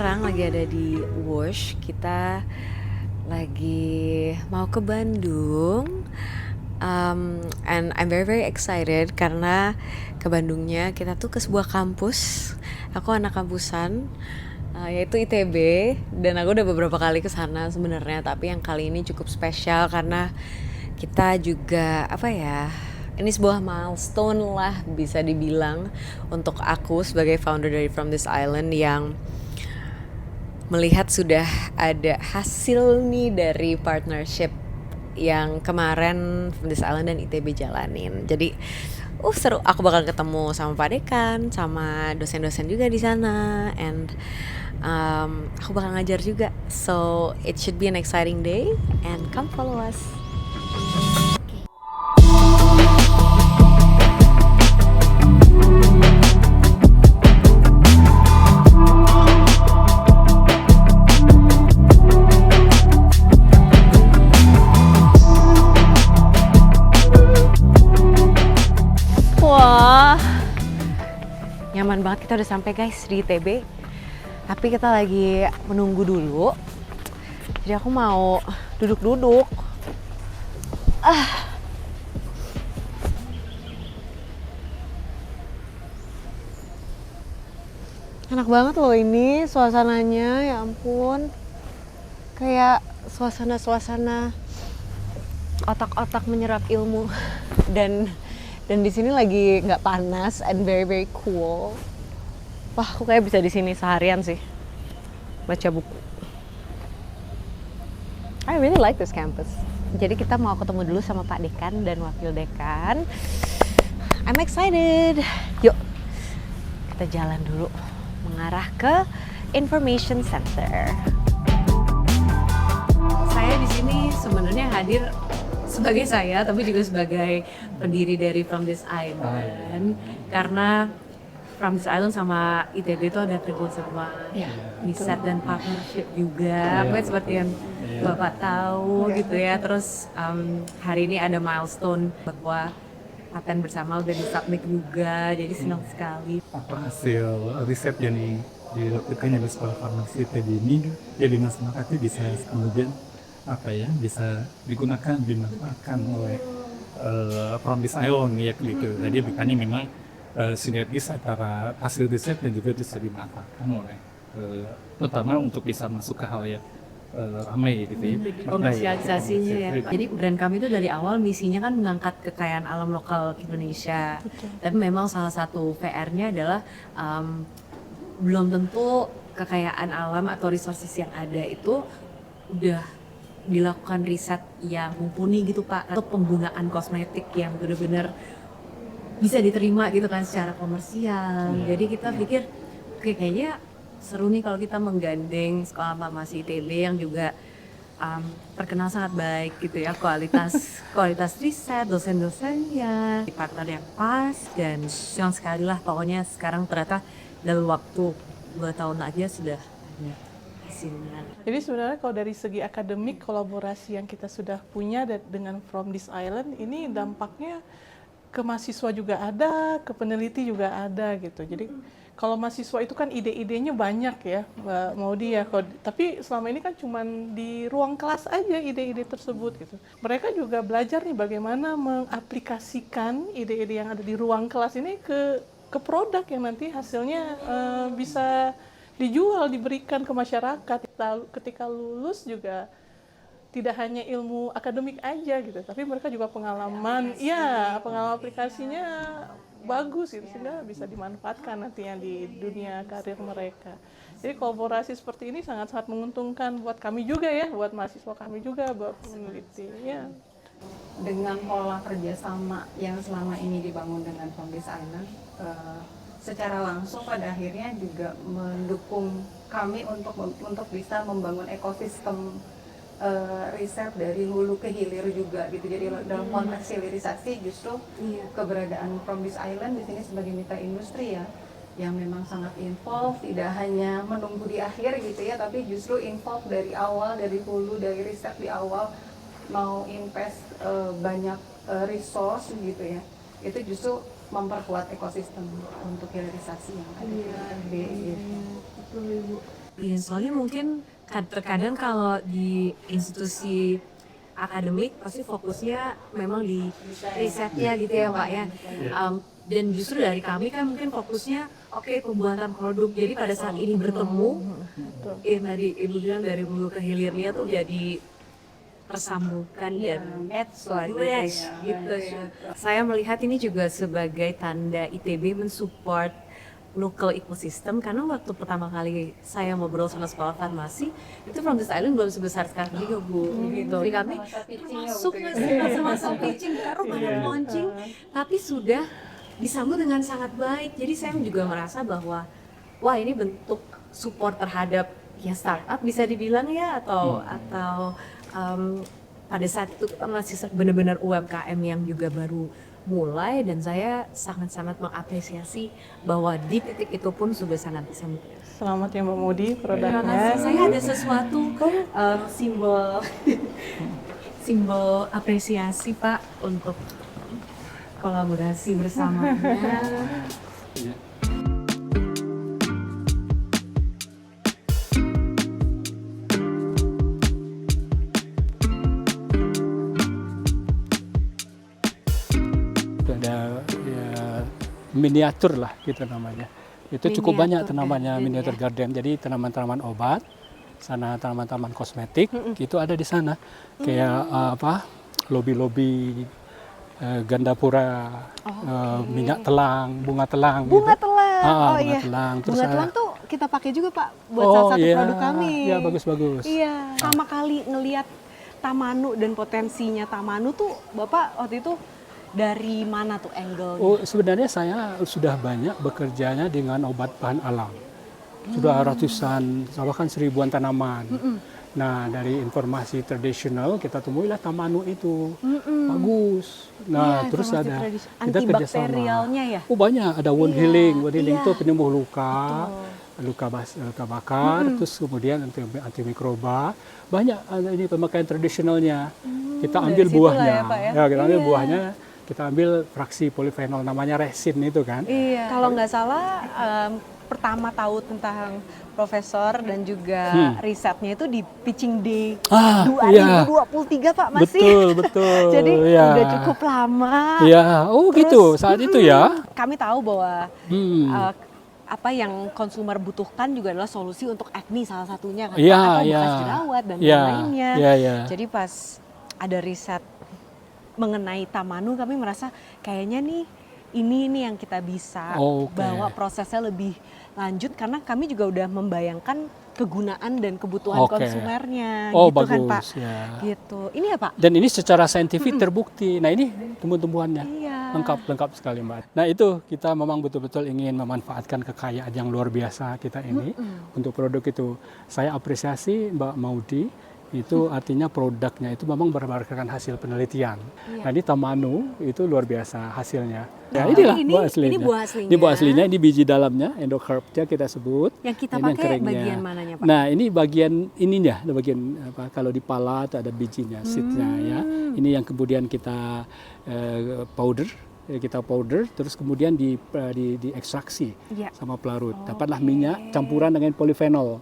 sekarang lagi ada di Wush. Kita lagi mau ke Bandung. And I'm very very excited karena ke Bandungnya kita tuh ke sebuah kampus. Aku anak kampusan, yaitu ITB, dan aku udah beberapa kali ke sana sebenarnya, tapi yang kali ini cukup spesial karena kita juga apa ya? Ini sebuah milestone lah bisa dibilang untuk aku sebagai founder dari From This Island yang melihat sudah ada hasil nih dari partnership yang kemarin From This Island dan ITB jalanin. Jadi seru, aku bakal ketemu sama Pak Dekan, sama dosen-dosen juga di sana, and aku bakal ngajar juga. So it should be an exciting day, and come follow us. Wah, nyaman banget, kita udah sampai guys di ITB. Tapi kita lagi menunggu dulu. Jadi aku mau duduk-duduk. Enak banget loh ini suasananya, ya ampun. Kayak suasana-suasana otak-otak menyerap ilmu. Dan di sini lagi nggak panas and very very cool. Wah, aku kayak bisa di sini seharian sih baca buku. I really like this campus. Jadi kita mau ketemu dulu sama Pak Dekan dan Wakil Dekan. I'm excited. Yuk, kita jalan dulu mengarah ke Information Center. Saya di sini sebenarnya hadir sebagai saya, tapi juga sebagai pendiri dari From This Island, karena From This Island sama ITB itu ada kerjasama riset dan partnership juga, seperti yang Bapak tahu gitu ya. Terus hari ini ada milestone bahwa paten bersama udah disubmit juga, jadi senang sekali. Apa hasil riset yang dilakukan oleh sekolah farmasi ITB ini jadi masyarakat bisa kemudian bisa digunakan, dimanfaatkan oleh From This Island ya gitu. Jadi makanya memang sinergis antara hasil riset dan juga bisa dimanfaatkan oleh terutama untuk bisa masuk ke hal yang ramai gitu ya. Komersialisasinya ya. Jadi brand kami itu dari awal misinya kan mengangkat kekayaan alam lokal Indonesia. Tapi memang salah satu PR-nya adalah belum tentu kekayaan alam atau resources yang ada itu udah dilakukan riset yang mumpuni gitu Pak, atau penggunaan kosmetik yang benar-benar bisa diterima gitu kan secara komersial. Jadi kita pikir kayaknya seru nih kalau kita menggandeng sekolah farmasi ITB yang juga terkenal sangat baik gitu ya, kualitas riset, dosen-dosennya, partner yang pas, dan yang sekali lah pokoknya sekarang ternyata dalam waktu 2 tahun aja sudah ada hasilnya. Jadi sebenarnya kalau dari segi akademik, kolaborasi yang kita sudah punya dengan From This Island ini dampaknya ke mahasiswa juga ada, ke peneliti juga ada gitu. Jadi kalau mahasiswa itu kan ide-idenya banyak ya, Mbak Maudi ya. Tapi selama ini kan cuma di ruang kelas aja ide-ide tersebut gitu. Mereka juga belajar nih bagaimana mengaplikasikan ide-ide yang ada di ruang kelas ini ke produk yang nanti hasilnya bisa dijual, diberikan ke masyarakat. Ketika lulus juga tidak hanya ilmu akademik aja gitu, tapi mereka juga pengalaman aplikasinya bagus gitu, sehingga bisa dimanfaatkan nantinya di dunia karir mereka. Jadi kolaborasi seperti ini sangat-sangat menguntungkan buat kami juga ya, buat mahasiswa kami juga, buat peneliti ya. Dengan pola kerjasama yang selama ini dibangun dengan From This Island, secara langsung pada akhirnya juga mendukung kami untuk bisa membangun ekosistem riset dari hulu ke hilir juga gitu. Jadi dalam konteks hilirisasi justru keberadaan From This Island di sini sebagai mitra industri ya, yang memang sangat involved, tidak hanya menunggu di akhir gitu ya, tapi justru involved dari awal, dari hulu, dari riset di awal, mau invest banyak resource gitu ya. Itu justru memperkuat ekosistem untuk hilirisasi yang ada di ITB. Betul Ibu. Iya, soalnya mungkin terkadang kalau di institusi akademik pasti fokusnya memang di risetnya gitu ya Pak ya. Dan justru dari kami kan mungkin fokusnya oke pembuatan produk. Jadi pada saat ini bertemu, tadi Ibu bilang dari hulu ke hilirnya tuh jadi tersambungkan dan fresh gitu ya. Saya melihat ini juga sebagai tanda ITB mensupport local ecosystem karena waktu pertama kali saya ngobrol sama sekolah farmasi itu From This Island belum sebesar sekarang juga Bu gitu. Jadi kami masuk masa pitching baru baru launching tapi sudah disambut dengan sangat baik. Jadi saya juga merasa bahwa wah ini bentuk support terhadap ya startup bisa dibilang ya atau pada saat itu kita masih benar-benar UMKM yang juga baru mulai dan saya sangat-sangat mengapresiasi bahwa di titik itu pun sudah sangat bisa. Selamat ya Mbak Mudi Terima produknya. kasih. Saya ada sesuatu simbol simbol apresiasi Pak untuk kolaborasi bersamanya. Ya. Itu ada ya, miniatur lah gitu namanya. Itu cukup banyak tanamannya miniatur garden. Jadi tanaman-tanaman obat, sana tanaman-tanaman kosmetik, itu ada di sana. Kayak lobi-lobi gandapura, minyak telang, bunga telang. Bunga gitu. telang. Bunga Iya. telang. Terus Bunga telang tuh kita pakai juga Pak buat salah satu produk kami. Iya, bagus-bagus. Iya, sama kali ngelihat Tamanu dan potensinya Tamanu tuh Bapak waktu itu dari mana tuh angle? Oh, sebenarnya saya sudah banyak bekerjanya dengan obat bahan alam. Sudah ratusan, bahkan seribuan tanaman. Nah, dari informasi tradisional kita temuilah Tamanu itu. Bagus. Nah, Iya, terus informasi ada tradisional. kita kerjasama. Antibakterialnya ya? Oh, banyak. Ada wound healing. Wound healing iya. itu penyembuh luka. Luka bakar, terus kemudian antimikroba. Banyak ini pemakaian tradisionalnya. Kita dari ambil situlah buahnya. ya, Pak, ya? Kita ambil Iya. buahnya, kita ambil fraksi polifenol namanya resin itu kan. Iya. Kalau nggak salah pertama tahu tentang profesor dan juga risetnya itu di Pitching Day 2023 Pak masih. Betul. Jadi ya. udah cukup lama. Iya, oh Terus, gitu saat itu ya. Kami tahu bahwa apa yang konsumer butuhkan juga adalah solusi untuk acne salah satunya kan, Iya, atau iya. bekas jerawat dan Iya, lainnya. iya. Jadi pas ada riset mengenai Tamanu kami merasa kayaknya nih ini yang kita bisa Oke. bawa prosesnya lebih lanjut karena kami juga udah membayangkan kegunaan dan kebutuhan Oke. konsumernya Oh, gitu kan Pak. bagus ya. Gitu. Ini ya Pak? Dan ini secara saintifik terbukti. Nah, ini tumbuh-tumbuhannya. Iya. Lengkap sekali Mbak. Nah itu kita memang betul-betul ingin memanfaatkan kekayaan yang luar biasa kita ini untuk produk itu. Saya apresiasi Mbak Maudi itu artinya produknya itu memang berdasarkan hasil penelitian. Nah ini Tamanu itu luar biasa hasilnya. Ya inilah ini- buah aslinya. ini buah aslinya. Ini buah aslinya, ini biji dalamnya, endocarpnya kita sebut. Yang kita Ini yang pakai keringnya. bagian mananya Pak? Nah ini bagian ininya, ada bagian apa? Kalau di pala itu ada bijinya, seednya ya. Ini yang kemudian kita powder, terus kemudian diekstraksi Iya. sama pelarut. Dapatlah minyak campuran dengan polifenol.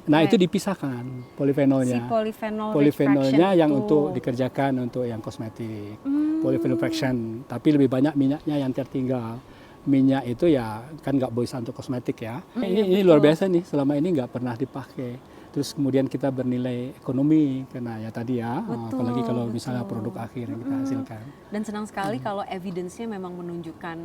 Nah itu dipisahkan polifenolnya. Si polyphenol Polifenolnya extraction yang itu. untuk dikerjakan untuk yang kosmetik. Polyphenol fraction, tapi lebih banyak minyaknya yang tertinggal. Minyak itu ya kan nggak bisa untuk kosmetik ya. Ini luar biasa nih, selama ini nggak pernah dipakai. Terus kemudian kita bernilai ekonomi karena ya tadi ya, apalagi kalau misalnya produk akhir yang kita hasilkan. Dan senang sekali kalau evidence-nya memang menunjukkan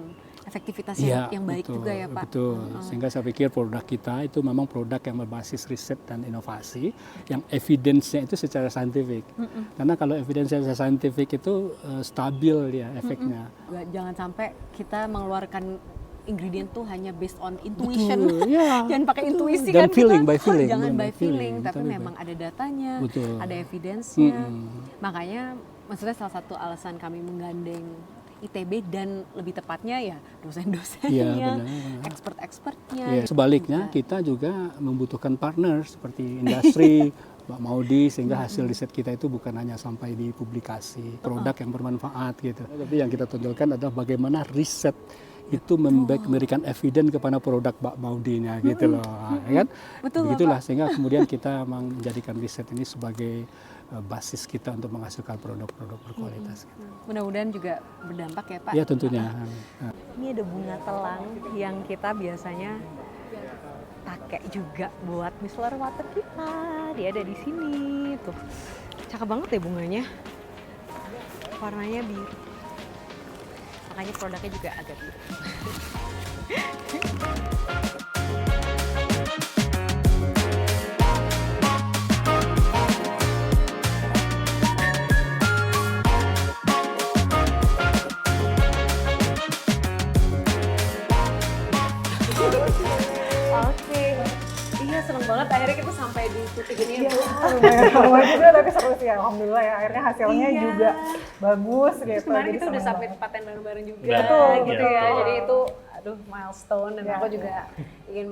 efektivitas Iya, yang baik betul, juga ya Pak. Betul. Sehingga saya pikir produk kita itu memang produk yang berbasis riset dan inovasi, yang evidence-nya itu secara saintifik. Karena kalau evidence-nya secara saintifik itu stabil ya efeknya. Jangan sampai kita mengeluarkan ingredient tuh hanya based on intuition. Betul, ya, Jangan pakai betul. intuisi Dan kan feeling, kita. by feeling. Jangan By by feeling, tapi tapi memang ada datanya, Betul. ada evidence-nya. Makanya maksudnya salah satu alasan kami menggandeng ITB dan lebih tepatnya ya dosen-dosennya, Iya, benar. expert-expertnya. Ya, sebaliknya kita juga membutuhkan partner seperti industri, Mbak Maudi, sehingga hasil riset kita itu bukan hanya sampai di publikasi produk yang bermanfaat gitu. Tapi yang kita tonjolkan adalah bagaimana riset itu memberikan evidence kepada produk Mbak Maudinya gitu loh, ya kan? Betul, Begitulah sehingga kemudian kita menjadikan riset ini sebagai basis kita untuk menghasilkan produk-produk berkualitas. Mudah-mudahan juga berdampak ya Pak. Ya tentunya. Ini ada bunga telang yang kita biasanya pakai juga buat micellar water kita. Dia ada di sini tuh. Cakep banget ya bunganya. Warnanya biru. Makanya produknya juga agak biru. Oke, iya seneng banget akhirnya kita sampai di titik ini ya. Lumayan lama juga tapi seru sih alhamdulillah ya, akhirnya hasilnya Iya. juga bagus Terus gitu. kemarin jadi kita udah seneng submit banget. paten bareng-bareng juga Betul, gitu ya. betul. Jadi itu aduh milestone dan Ya, aku juga ingin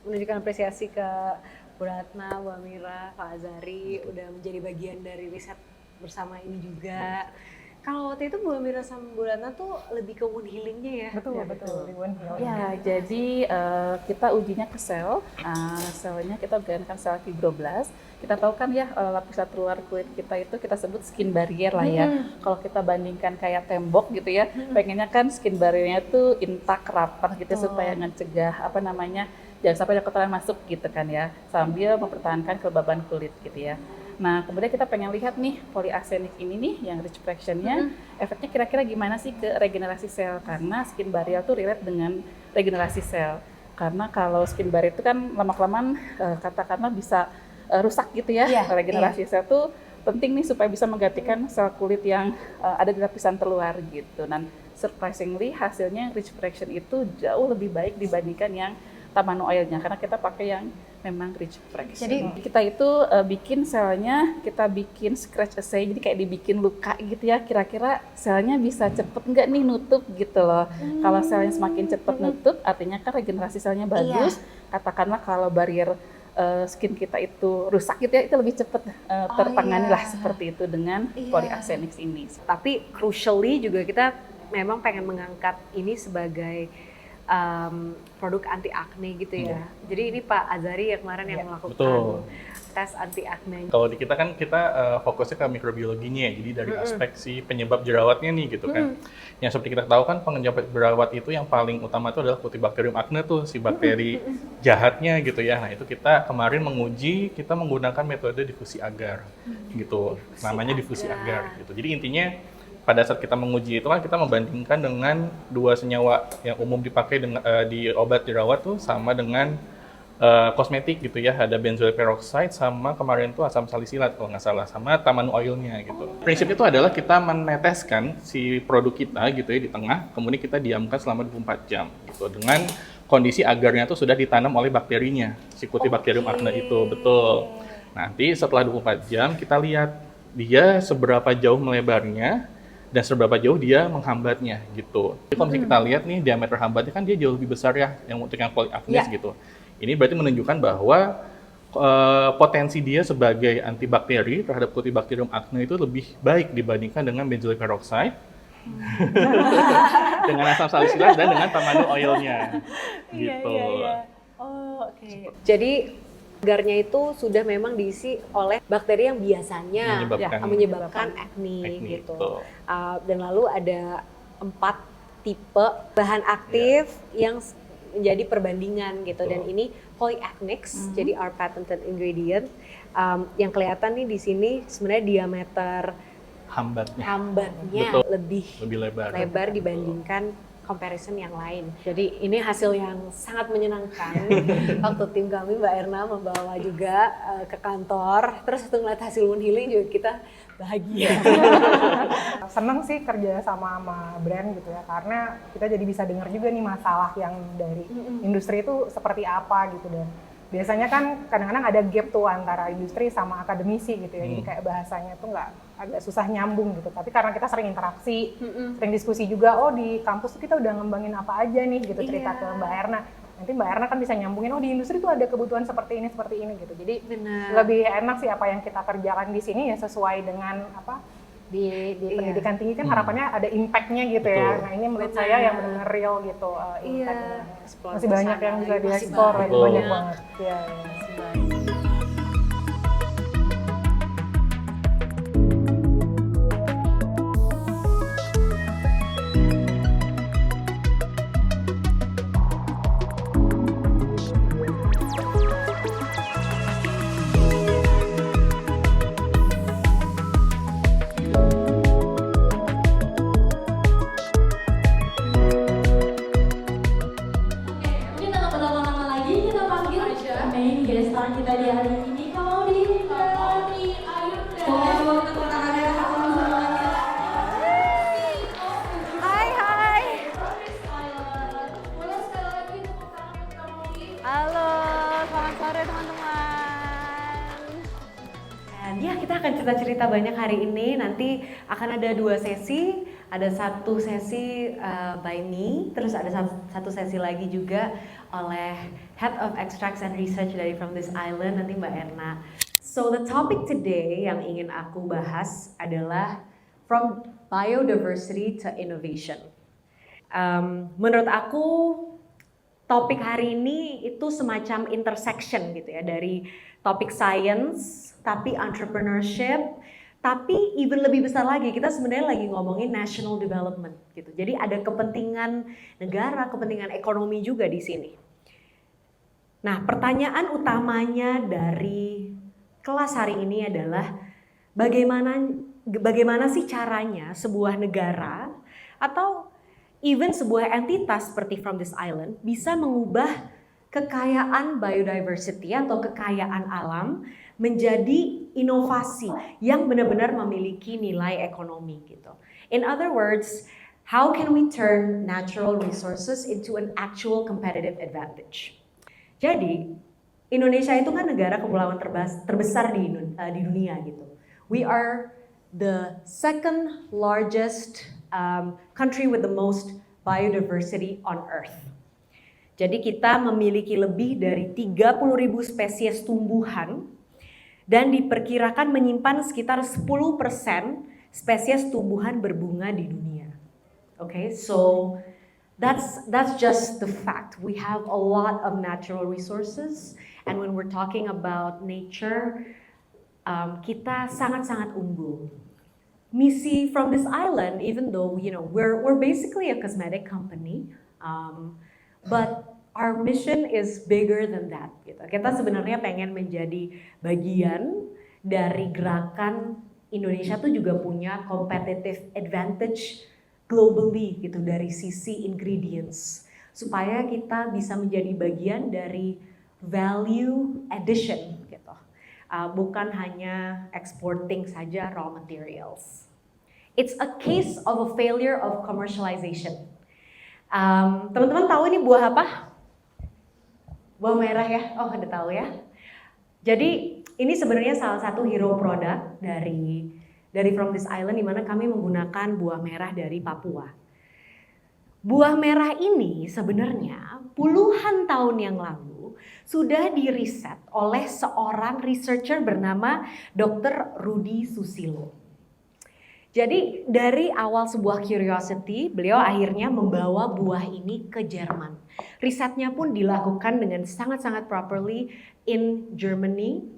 menunjukkan apresiasi ke Bu Ratna, Bu Amira, Pak Azari udah menjadi bagian dari riset bersama ini juga. Kalau waktu itu Bu Amira sama Bu Ratna tuh lebih ke wound healingnya ya. Betul, betul. Ribuan healing. Ya, jadi kita ujinya ke sel. Selnya kita gunakan sel fibroblast. Kita tahu kan ya lapisan luar kulit kita itu kita sebut skin barrier lah ya. Kalau kita bandingkan kayak tembok gitu ya, pengennya kan skin barriernya tuh intak rapat gitu supaya mencegah jangan sampai ada kotoran masuk gitu kan ya, sambil mempertahankan kelembaban kulit gitu ya. Nah, kemudian kita pengen lihat nih polyarsenik ini nih yang rich fraction-nya efeknya kira-kira gimana sih ke regenerasi sel, karena skin barrier tuh relate dengan regenerasi sel. Karena kalau skin barrier itu kan lama-kelamaan katakanlah bisa rusak gitu ya. Regenerasi sel tuh penting nih supaya bisa menggantikan sel kulit yang ada di lapisan terluar gitu. Dan surprisingly hasilnya rich fraction itu jauh lebih baik dibandingkan yang Tamano oilnya, karena kita pakai yang memang rich fraction. Jadi kita itu bikin selnya, kita bikin scratch assay, jadi kayak dibikin luka gitu ya, kira-kira selnya bisa cepet nggak nih nutup gitu loh. Kalau selnya semakin cepet nutup, artinya kan regenerasi selnya bagus. Katakanlah kalau barrier skin kita itu rusak gitu ya, itu lebih cepet tertangani lah seperti itu dengan polyarsenik ini. Tapi crucially juga kita memang pengen mengangkat ini sebagai produk anti akne gitu ya. Jadi ini Pak Azari yang kemarin yang melakukan Betul. tes anti akne. Kalau di kita kan kita fokusnya ke mikrobiologinya, jadi dari aspek si penyebab jerawatnya nih gitu kan. Yang seperti kita tahu kan penyebab jerawat itu yang paling utama itu adalah Cutibacterium acne tuh, si bakteri jahatnya gitu ya. Nah itu kita kemarin menguji, kita menggunakan metode difusi agar gitu, namanya difusi agar gitu. Jadi intinya pada saat kita menguji itu kan kita membandingkan dengan dua senyawa yang umum dipakai dengan, di obat jerawat tuh sama dengan kosmetik gitu ya, ada benzoyl peroxide sama kemarin tuh asam salisilat kalau nggak salah, sama Tamano oilnya gitu. Prinsipnya itu adalah kita meneteskan si produk kita gitu ya di tengah, kemudian kita diamkan selama 24 jam gitu dengan kondisi agarnya tuh sudah ditanam oleh bakterinya, si Cutibacterium acne itu, betul. Nanti setelah 24 jam kita lihat dia seberapa jauh melebarnya dan seberapa jauh dia menghambatnya gitu. Jadi kalau misalnya kita lihat nih diameter hambatnya kan dia jauh lebih besar ya, yang untuk yang polyacnes gitu. Ini berarti menunjukkan bahwa potensi dia sebagai antibakteri terhadap Cutibacterium acne itu lebih baik dibandingkan dengan benzoyl peroxide, dengan asam salisilat dan dengan Tamano oilnya. Gitu. Oh, oke. Jadi agarnya itu sudah memang diisi oleh bakteri yang biasanya menyebabkan acne gitu. Dan lalu ada 4 tipe bahan aktif yang menjadi perbandingan gitu. Dan ini polyacnics, jadi our patented ingredient. Yang kelihatan nih di sini sebenarnya diameter hambatnya lebih lebar dibandingkan comparison yang lain. Jadi ini hasil yang sangat menyenangkan. Waktu tim kami Mbak Erna membawa juga ke kantor, terus waktu ngeliat hasil wound healing juga kita bahagia. Seneng sih kerja sama brand gitu ya, karena kita jadi bisa dengar juga nih masalah yang dari industri itu seperti apa gitu. Dan biasanya kan kadang-kadang ada gap tuh antara industri sama akademisi gitu ya, jadi kayak bahasanya tuh agak susah nyambung gitu. Tapi karena kita sering interaksi, sering diskusi juga, oh di kampus tuh kita udah ngembangin apa aja nih gitu, cerita ke Mbak Erna. Nanti Mbak Erna kan bisa nyambungin, oh di industri tuh ada kebutuhan seperti ini gitu. Jadi lebih enak sih apa yang kita kerjakan di sini ya sesuai dengan di Iya. pendidikan tinggi kan harapannya ada impact-nya gitu ya. Nah ini menurut saya yang benar-benar real gitu. Iya. impact-nya. Masih banyak yang bisa Masih dieksplor, banyak. banyak banget. Iya, iya. Masih banyak. Kita nggak berlama-lama lagi, kita panggil main guest star kita di hari ini. Kamaudy, ayo deh. Tepuk tangannya semuanya. Hai. Boleh sekali lagi tepuk tangan untuk Kamaudy. Halo, selamat sore teman-teman. Dan ya kita akan cerita-cerita banyak hari ini. Nanti akan ada 2 sesi. Ada 1 sesi by me, terus ada satu sesi lagi juga oleh Head of Extracts and Research dari From This Island, nanti Mbak Erna. So the topic today yang ingin aku bahas adalah From Biodiversity to Innovation. Menurut aku topik hari ini itu semacam intersection gitu ya, dari topik science, tapi entrepreneurship, tapi even lebih besar lagi, kita sebenarnya lagi ngomongin national development gitu. Jadi ada kepentingan negara, kepentingan ekonomi juga di sini. Nah, pertanyaan utamanya dari kelas hari ini adalah bagaimana sih caranya sebuah negara atau even sebuah entitas seperti From This Island bisa mengubah kekayaan biodiversity atau kekayaan alam menjadi inovasi yang benar-benar memiliki nilai ekonomi gitu. In other words, how can we turn natural resources into an actual competitive advantage? Jadi, Indonesia itu kan negara kepulauan terbesar di dunia gitu. We are the second largest country with the most biodiversity on earth. Jadi kita memiliki lebih dari 30.000 spesies tumbuhan dan diperkirakan menyimpan sekitar 10% spesies tumbuhan berbunga di dunia. Okay, so that's just the fact. We have a lot of natural resources, and when we're talking about nature, kita sangat-sangat unggul. Misi From This Island, even though we're basically a cosmetic company, but our mission is bigger than that. Gitu. Kita sebenarnya pengen menjadi bagian dari gerakan Indonesia tuh juga punya competitive advantage globally gitu dari sisi ingredients, supaya kita bisa menjadi bagian dari value addition gitu. Bukan hanya exporting saja raw materials. It's a case of a failure of commercialization. Teman-teman tahu ini buah apa? Buah merah ya? Oh, udah tahu ya. Jadi ini sebenarnya salah satu hero product dari From This Island, di mana kami menggunakan buah merah dari Papua. Buah merah ini sebenarnya puluhan tahun yang lalu sudah diriset oleh seorang researcher bernama Dr. Rudy Susilo. Jadi dari awal sebuah curiosity, beliau akhirnya membawa buah ini ke Jerman. Risetnya pun dilakukan dengan sangat-sangat properly in Germany.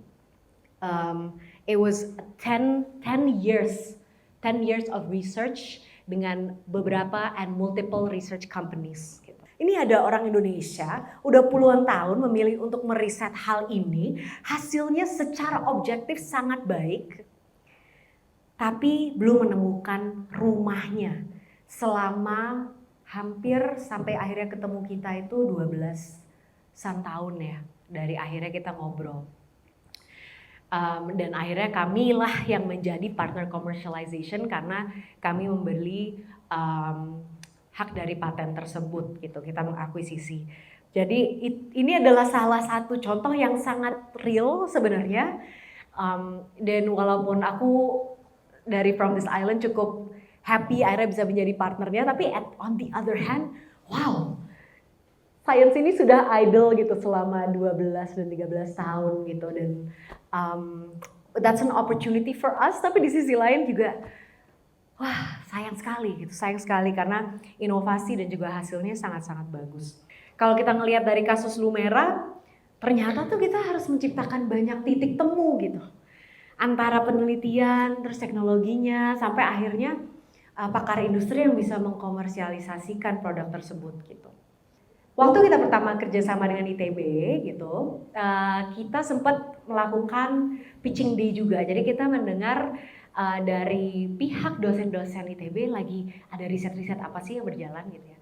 It was 10 years of research dengan beberapa and multiple research companies. Ini ada orang Indonesia, udah puluhan tahun memilih untuk meriset hal ini, hasilnya secara objektif sangat baik, tapi belum menemukan rumahnya selama hampir sampai akhirnya ketemu kita itu 12-an tahun ya, dari akhirnya kita ngobrol. Dan akhirnya kamilah yang menjadi partner commercialization karena kami membeli hak dari paten tersebut gitu, kita mengakuisisi. Jadi ini adalah salah satu contoh yang sangat real sebenarnya. Dan walaupun aku dari From This Island cukup happy akhirnya bisa menjadi partnernya, tapi on the other hand, wow, science ini sudah idle gitu selama 12 dan 13 tahun gitu, dan that's an opportunity for us, tapi di sisi lain juga wah sayang sekali karena inovasi dan juga hasilnya sangat-sangat bagus. Kalau kita ngelihat dari kasus Lumera, ternyata tuh kita harus menciptakan banyak titik temu gitu. Antara penelitian, terus teknologinya, sampai akhirnya pakar industri yang bisa mengkomersialisasikan produk tersebut gitu. Waktu kita pertama kerjasama dengan ITB gitu, kita sempat melakukan pitching day juga. Jadi kita mendengar dari pihak dosen-dosen ITB lagi ada riset-riset apa sih yang berjalan gitu ya.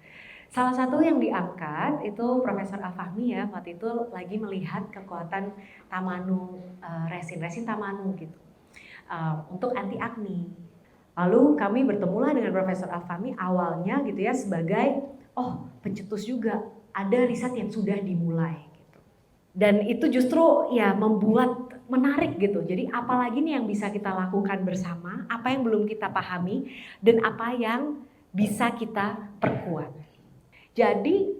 Salah satu yang diangkat itu Profesor Al-Fahmi ya, waktu itu lagi melihat kekuatan Tamanu, resin Tamanu gitu untuk anti akni. Lalu kami bertemulah dengan Profesor Al-Fahmi awalnya gitu ya sebagai pencetus juga, ada riset yang sudah dimulai gitu. Dan itu justru ya membuat menarik gitu. Jadi apalagi nih yang bisa kita lakukan bersama, apa yang belum kita pahami dan apa yang bisa kita perkuat. Jadi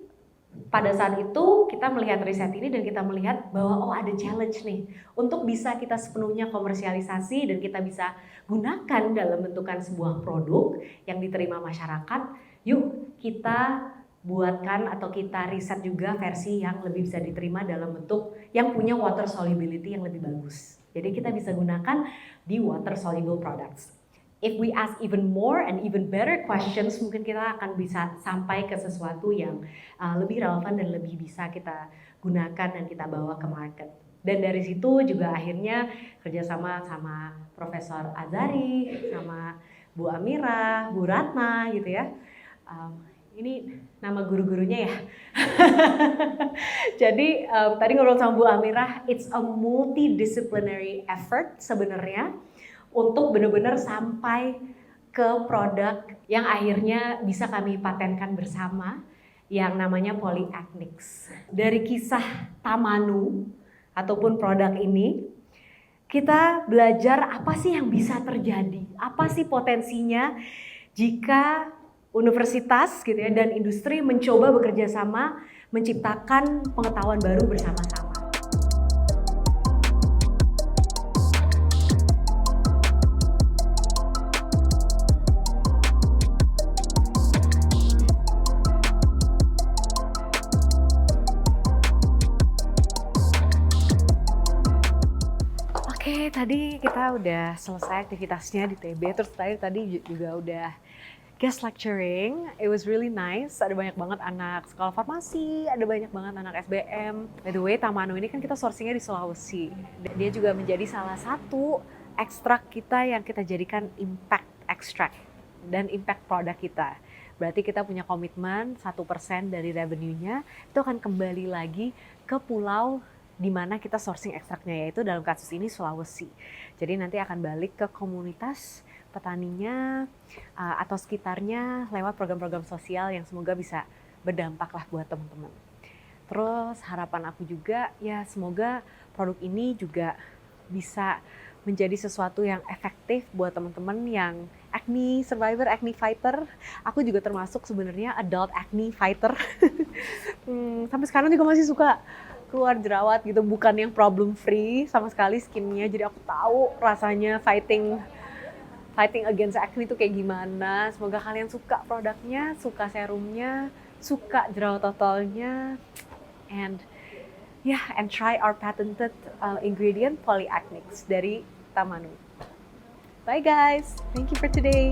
pada saat itu kita melihat riset ini dan kita melihat bahwa ada challenge nih untuk bisa kita sepenuhnya komersialisasi dan kita bisa gunakan dalam bentukan sebuah produk yang diterima masyarakat. Yuk kita buatkan atau kita riset juga versi yang lebih bisa diterima dalam bentuk yang punya water solubility yang lebih bagus. Jadi kita bisa gunakan di water soluble products. If we ask even more and even better questions, mungkin kita akan bisa sampai ke sesuatu yang lebih relevan dan lebih bisa kita gunakan dan kita bawa ke market. Dan dari situ juga akhirnya kerjasama sama Profesor Azari, sama Bu Amira, Bu Ratna gitu ya. Ini nama guru-gurunya ya. Jadi tadi ngobrol sama Bu Amira, it's a multidisciplinary effort sebenarnya untuk benar-benar sampai ke produk yang akhirnya bisa kami patenkan bersama yang namanya Polyacnix. Dari kisah Tamanu ataupun produk ini, kita belajar apa sih yang bisa terjadi, apa sih potensinya jika universitas gitu ya dan industri mencoba bekerja sama menciptakan pengetahuan baru bersama-sama. Oke, tadi kita udah selesai aktivitasnya di TB, terus tadi juga udah guest lecturing. It was really nice. Ada banyak banget anak sekolah farmasi, ada banyak banget anak SBM. By the way, Tamanu ini kan kita sourcingnya di Sulawesi. Dia juga menjadi salah satu ekstrak kita yang kita jadikan impact extract dan impact produk kita. Berarti kita punya komitmen 1% dari revenue-nya itu akan kembali lagi ke pulau di mana kita sourcing ekstraknya, yaitu dalam kasus ini Sulawesi. Jadi nanti akan balik ke komunitas petaninya atau sekitarnya lewat program-program sosial yang semoga bisa berdampak lah buat teman-teman. Terus harapan aku juga ya semoga produk ini juga bisa menjadi sesuatu yang efektif buat teman-teman yang acne survivor, acne fighter. Aku juga termasuk sebenarnya adult acne fighter. Sampai sekarang juga masih suka keluar jerawat gitu, bukan yang problem free sama sekali skinnya. Jadi aku tahu rasanya fighting against acne itu kayak gimana. Semoga kalian suka produknya, suka serumnya, suka jerawat totalnya, and try our patented ingredient Polyacnix dari Tamanu. Bye guys, thank you for today.